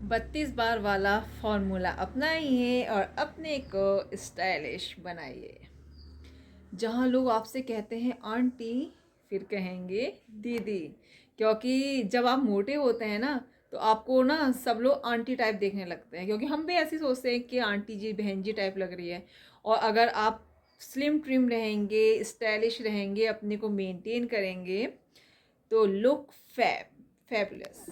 32 बार वाला फॉर्मूला अपनाइए और अपने को स्टाइलिश बनाइए। जहाँ लोग आपसे कहते हैं आंटी, फिर कहेंगे दीदी, क्योंकि जब आप मोटे होते हैं ना तो आपको ना सब लोग आंटी टाइप देखने लगते हैं, क्योंकि हम भी ऐसे सोचते हैं कि आंटी जी बहन जी टाइप लग रही है। और अगर आप स्लिम ट्रिम रहेंगे, स्टाइलिश रहेंगे, अपने को मेंटेन करेंगे तो लुक फैबुलस।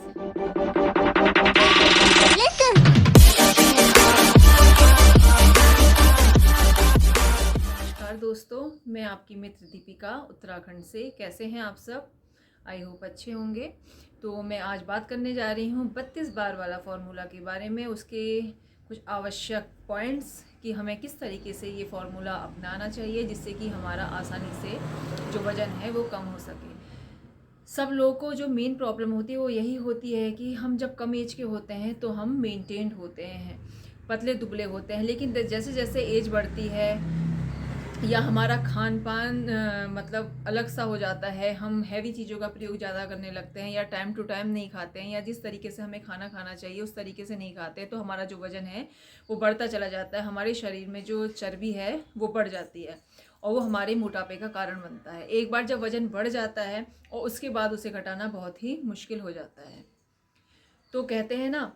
नमस्कार दोस्तों, मैं आपकी मित्र दीपिका उत्तराखंड से। कैसे हैं आप सब? आई होप अच्छे होंगे। तो मैं आज बात करने जा रही हूँ 32 बार वाला फॉर्मूला के बारे में, उसके कुछ आवश्यक पॉइंट्स कि हमें किस तरीके से ये फॉर्मूला अपनाना चाहिए जिससे कि हमारा आसानी से जो वज़न है वो कम हो सके। सब लोगों को जो मेन प्रॉब्लम होती है वो यही होती है कि हम जब कम एज के होते हैं तो हम मेंटेन्ड होते हैं, पतले दुबले होते हैं, लेकिन जैसे जैसे एज बढ़ती है या हमारा खान पान मतलब अलग सा हो जाता है, हम हैवी चीज़ों का प्रयोग ज़्यादा करने लगते हैं या टाइम टू टाइम नहीं खाते हैं या जिस तरीके से हमें खाना खाना चाहिए उस तरीके से नहीं खाते, तो हमारा जो वज़न है वो बढ़ता चला जाता है। हमारे शरीर में जो चर्बी है वो बढ़ जाती है और वो हमारे मोटापे का कारण बनता है। एक बार जब वज़न बढ़ जाता है और उसके बाद उसे घटाना बहुत ही मुश्किल हो जाता है। तो कहते हैं ना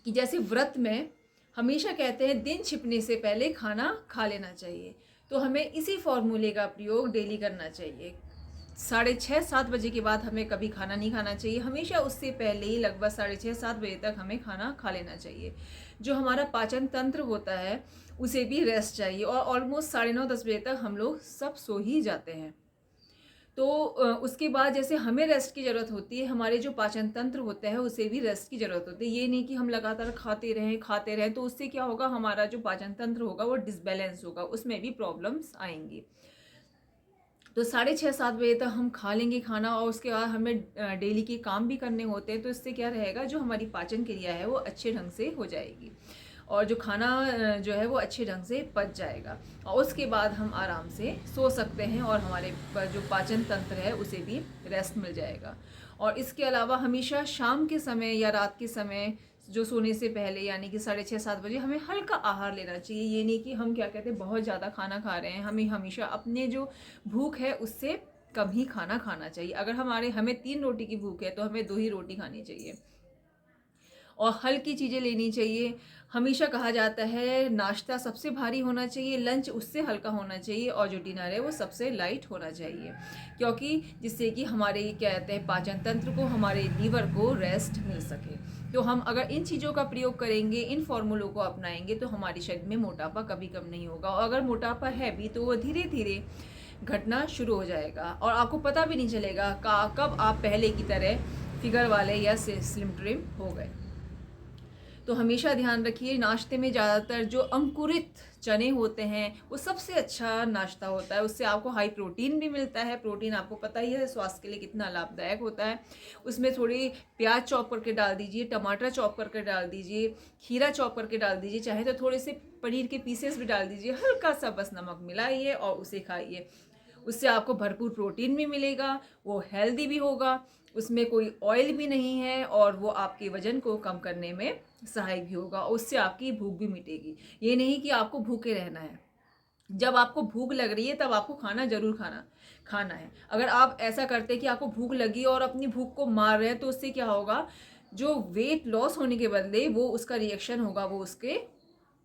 कि जैसे व्रत में हमेशा कहते हैं दिन छिपने से पहले खाना खा लेना चाहिए, तो हमें इसी फॉर्मूले का प्रयोग डेली करना चाहिए। 6:30-7 बजे के बाद हमें कभी खाना नहीं खाना चाहिए, हमेशा उससे पहले ही लगभग 6:30-7 बजे तक हमें खाना खा लेना चाहिए। जो हमारा पाचन तंत्र होता है उसे भी रेस्ट चाहिए और ऑलमोस्ट 9:30-10 बजे तक हम लोग सब सो ही जाते हैं। तो उसके बाद जैसे हमें रेस्ट की ज़रूरत होती है, हमारे जो पाचन तंत्र होता है उसे भी रेस्ट की ज़रूरत होती है। ये नहीं कि हम लगातार खाते रहें, तो उससे क्या होगा, हमारा जो पाचन तंत्र होगा वो डिसबैलेंस होगा, उसमें भी प्रॉब्लम्स आएंगी। तो 6:30-7 बजे तक हम खा लेंगे खाना और उसके बाद हमें डेली के काम भी करने होते हैं, तो इससे क्या रहेगा, जो हमारी पाचन क्रिया है वो अच्छे ढंग से हो जाएगी और जो खाना जो है वो अच्छे ढंग से पच जाएगा और उसके बाद हम आराम से सो सकते हैं और हमारे जो पाचन तंत्र है उसे भी रेस्ट मिल जाएगा। और इसके अलावा हमेशा शाम के समय या रात के समय जो सोने से पहले यानी कि 6:30-7 बजे हमें हल्का आहार लेना चाहिए। ये नहीं कि हम क्या कहते हैं बहुत ज़्यादा खाना खा रहे हैं, हमें हमेशा अपने जो भूख है उससे कम ही खाना खाना चाहिए। अगर हमें 3 रोटी की भूख है तो हमें 2 ही रोटी खानी चाहिए और हल्की चीज़ें लेनी चाहिए। हमेशा कहा जाता है नाश्ता सबसे भारी होना चाहिए, लंच उससे हल्का होना चाहिए और जो डिनर है वो सबसे लाइट होना चाहिए, क्योंकि जिससे कि हमारे क्या कहते हैं पाचन तंत्र को, हमारे लीवर को रेस्ट मिल सके। तो हम अगर इन चीज़ों का प्रयोग करेंगे, इन फॉर्मूलों को अपनाएंगे तो हमारे शरीर में मोटापा कभी कम नहीं होगा और अगर मोटापा है भी तो वो धीरे धीरे घटना शुरू हो जाएगा और आपको पता भी नहीं चलेगा कब आप पहले की तरह फिगर वाले या स्लिम ट्रिम हो गए। तो हमेशा ध्यान रखिए, नाश्ते में ज़्यादातर जो अंकुरित चने होते हैं वो सबसे अच्छा नाश्ता होता है, उससे आपको हाई प्रोटीन भी मिलता है। प्रोटीन आपको पता ही है स्वास्थ्य के लिए कितना लाभदायक होता है। उसमें थोड़ी प्याज चॉप करके डाल दीजिए, टमाटर चॉप करके डाल दीजिए, खीरा चॉप करके डाल दीजिए, चाहे तो थोड़े से पनीर के पीसेस भी डाल दीजिए, हल्का सा बस नमक मिलाइए और उसे खाइए। उससे आपको भरपूर प्रोटीन भी मिलेगा, वो हेल्दी भी होगा, उसमें कोई ऑयल भी नहीं है और वो आपके वजन को कम करने में सहायक भी होगा और उससे आपकी भूख भी मिटेगी। ये नहीं कि आपको भूखे रहना है, जब आपको भूख लग रही है तब आपको खाना जरूर खाना है। अगर आप ऐसा करते हैं कि आपको भूख लगी और अपनी भूख को मार रहे हैं तो उससे क्या होगा, जो वेट लॉस होने के बदले वो उसका रिएक्शन होगा वो उसके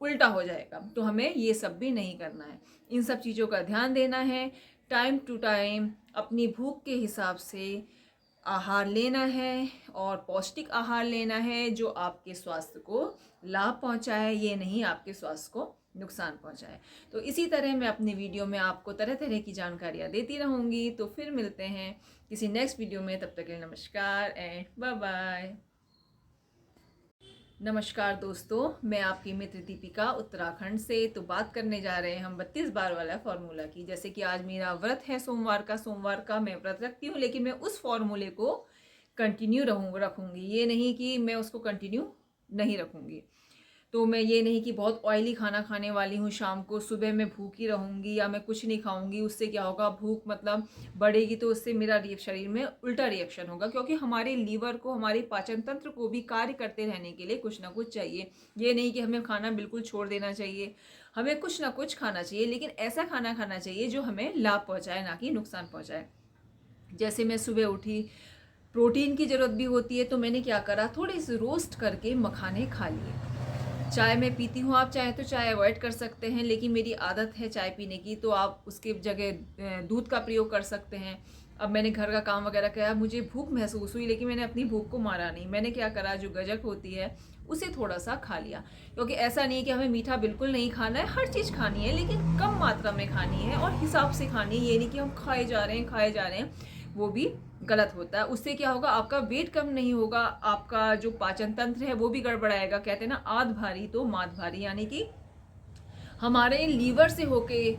उल्टा हो जाएगा। तो हमें ये सब भी नहीं करना है, इन सब चीज़ों का ध्यान देना है। टाइम टू टाइम अपनी भूख के हिसाब से आहार लेना है और पौष्टिक आहार लेना है जो आपके स्वास्थ्य को लाभ पहुंचाए, ये नहीं आपके स्वास्थ्य को नुकसान पहुंचाए। तो इसी तरह मैं अपनी वीडियो में आपको तरह तरह की जानकारियाँ देती रहूँगी। तो फिर मिलते हैं किसी नेक्स्ट वीडियो में, तब तक के लिए नमस्कार एंड बाय बाय। नमस्कार दोस्तों, मैं आपकी मित्र दीपिका उत्तराखंड से। तो बात करने जा रहे हैं हम 32 बार वाला फॉर्मूला की। जैसे कि आज मेरा व्रत है, सोमवार का मैं व्रत रखती हूँ, लेकिन मैं उस फॉर्मूले को कंटिन्यू रखूँगी, ये नहीं कि मैं उसको कंटिन्यू नहीं रखूँगी। तो मैं ये नहीं कि बहुत ऑयली खाना खाने वाली हूँ शाम को, सुबह मैं भूखी रहूँगी या मैं कुछ नहीं खाऊंगी। उससे क्या होगा, भूख मतलब बढ़ेगी तो उससे मेरा शरीर में उल्टा रिएक्शन होगा, क्योंकि हमारे लीवर को, हमारे पाचन तंत्र को भी कार्य करते रहने के लिए कुछ ना कुछ चाहिए। ये नहीं कि हमें खाना बिल्कुल छोड़ देना चाहिए, हमें कुछ ना कुछ खाना चाहिए, लेकिन ऐसा खाना खाना चाहिए जो हमें लाभ पहुँचाए, ना कि नुकसान पहुँचाए। जैसे मैं सुबह उठी, प्रोटीन की ज़रूरत भी होती है, तो मैंने क्या करा, थोड़े से रोस्ट करके मखाने खा लिए। चाय मैं पीती हूँ, आप चाहे तो चाय अवॉइड कर सकते हैं, लेकिन मेरी आदत है चाय पीने की, तो आप उसके जगह दूध का प्रयोग कर सकते हैं। अब मैंने घर का काम वगैरह किया, मुझे भूख महसूस हुई, लेकिन मैंने अपनी भूख को मारा नहीं। मैंने क्या करा, जो गज्जक होती है उसे थोड़ा सा खा लिया, क्योंकि ऐसा नहीं है कि हमें मीठा बिल्कुल नहीं खाना है, हर चीज़ खानी है, लेकिन कम मात्रा में खानी है और हिसाब से खानी है। ये नहीं कि हम खाए जा रहे हैं, वो भी गलत होता है। उससे क्या होगा, आपका वेट कम नहीं होगा, आपका जो पाचन तंत्र है वो भी गड़बड़ाएगा। कहते हैं ना, आध भारी तो मात भारी, यानी कि हमारे लीवर से होके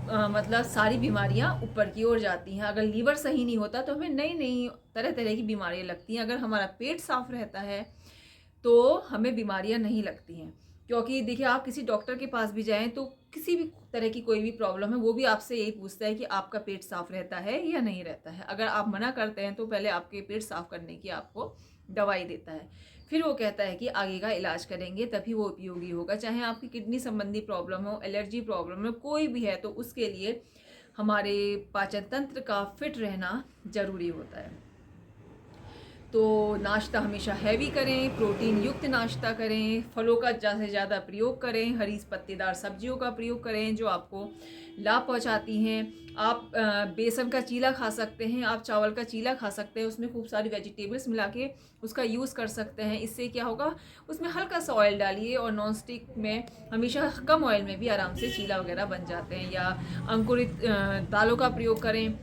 मतलब सारी बीमारियां ऊपर की ओर जाती हैं। अगर लीवर सही नहीं होता तो हमें नई नई तरह तरह की बीमारियां लगती हैं। अगर हमारा पेट साफ रहता है तो हमें बीमारियां नहीं लगती हैं। क्योंकि देखिए, आप किसी डॉक्टर के पास भी जाएं तो किसी भी तरह की कोई भी प्रॉब्लम है, वो भी आपसे यही पूछता है कि आपका पेट साफ रहता है या नहीं रहता है। अगर आप मना करते हैं तो पहले आपके पेट साफ करने की आपको दवाई देता है, फिर वो कहता है कि आगे का इलाज करेंगे, तभी वो उपयोगी होगा। चाहे आपकी किडनी संबंधी प्रॉब्लम हो, एलर्जी प्रॉब्लम हो, कोई भी है, तो उसके लिए हमारे पाचन तंत्र का फिट रहना ज़रूरी होता है। तो नाश्ता हमेशा हैवी करें, प्रोटीन युक्त नाश्ता करें, फलों का ज़्यादा से ज़्यादा प्रयोग करें, हरी पत्तेदार सब्जियों का प्रयोग करें जो आपको लाभ पहुंचाती हैं। आप बेसन का चीला खा सकते हैं, आप चावल का चीला खा सकते हैं, उसमें खूब सारी वेजिटेबल्स मिला के उसका यूज़ कर सकते हैं। इससे क्या होगा, उसमें हल्का सा ऑयल डालिए, और नॉन स्टिक में हमेशा कम ऑयल में भी आराम से चीला वगैरह बन जाते हैं। या अंकुरित दालों का प्रयोग करें,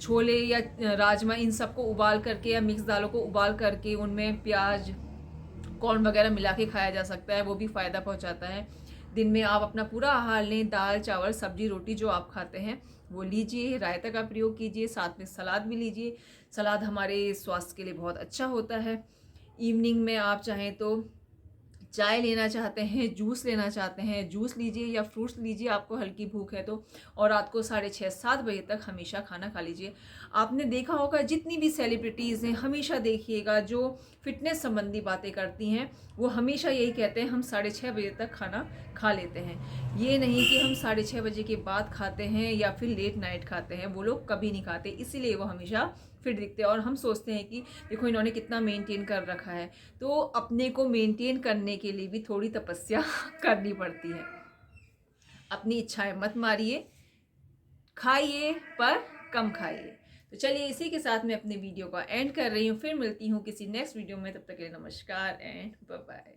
छोले या राजमा, इन सबको उबाल करके या मिक्स दालों को उबाल करके उनमें प्याज, कॉर्न वगैरह मिला के खाया जा सकता है, वो भी फ़ायदा पहुंचाता है। दिन में आप अपना पूरा आहार लें, दाल चावल सब्जी रोटी जो आप खाते हैं वो लीजिए, रायता का प्रयोग कीजिए, साथ में सलाद भी लीजिए। सलाद हमारे स्वास्थ्य के लिए बहुत अच्छा होता है। इवनिंग में आप चाहें तो चाय लेना चाहते हैं, जूस लेना चाहते हैं, जूस लीजिए या फ्रूट्स लीजिए, आपको हल्की भूख है तो। और रात को 6:30-7 बजे तक हमेशा खाना खा लीजिए। आपने देखा होगा, जितनी भी सेलिब्रिटीज़ हैं, हमेशा देखिएगा, जो फिटनेस संबंधी बातें करती हैं, वो हमेशा यही कहते हैं, हम 6:30 बजे तक खाना खा लेते हैं। ये नहीं कि हम 6:30 बजे के बाद खाते हैं या फिर लेट नाइट खाते हैं, वो लोग कभी नहीं खाते, इसीलिए वो हमेशा फिट दिखते हैं। और हम सोचते हैं कि देखो इन्होंने कितना मेंटेन कर रखा है। तो अपने को मेंटेन करने के लिए भी थोड़ी तपस्या करनी पड़ती है। अपनी इच्छाएं मत मारिए, खाइए पर कम खाइए। तो चलिए, इसी के साथ मैं अपने वीडियो का एंड कर रही हूँ। फिर मिलती हूँ किसी नेक्स्ट वीडियो में, तब तक के लिए नमस्कार एंड बाय बाय।